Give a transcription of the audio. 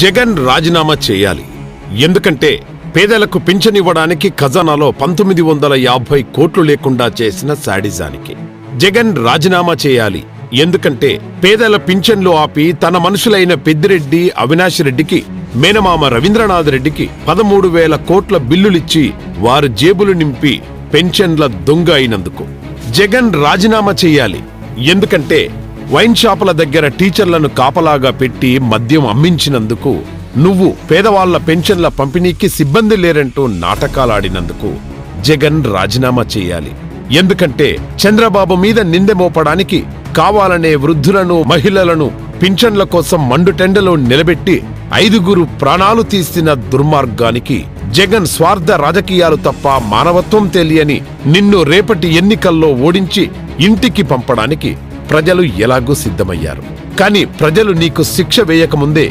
జగన్ రాజీనామా చేయాలి. ఎందుకంటే పేదలకు పింఛన్ ఇవ్వడానికి ఖజానాలో 1950 కోట్లు లేకుండా చేసిన శాడిజానికి. జగన్ రాజీనామా చేయాలి. ఎందుకంటే పేదల పింఛన్లు ఆపి తన మనుషులైన పెద్దిరెడ్డి, అవినాష్ రెడ్డికి, మేనమామ రవీంద్రనాథ్ రెడ్డికి 13,000 కోట్ల బిల్లులిచ్చి వారు జేబులు నింపి పెన్షన్ల దొంగ అయినందుకు. జగన్ రాజీనామా చెయ్యాలి. ఎందుకంటే వైన్ షాపుల దగ్గర టీచర్లను కాపలాగా పెట్టి మద్యం అమ్మించినందుకు, నువ్వు పేదవాళ్ల పెన్షన్ల పంపిణీకి సిబ్బంది లేరంటూ నాటకాలాడినందుకు జగన్ రాజీనామా చెయ్యాలి. ఎందుకంటే చంద్రబాబు మీద నిందె మోపడానికి కావాలనే వృద్ధులను, మహిళలను పింఛన్ల కోసం మండుటెండలో నిలబెట్టి 5 ప్రాణాలు తీసిన దుర్మార్గానికి జగన్ స్వార్థ రాజకీయాలు తప్ప మానవత్వం తెలియని నిన్ను రేపటి ఎన్నికల్లో ఓడించి ఇంటికి పంపడానికి ప్రజలు ఎలాగూ సిద్ధమయ్యారు. కానీ ప్రజలు నీకు శిక్ష వేయకముందే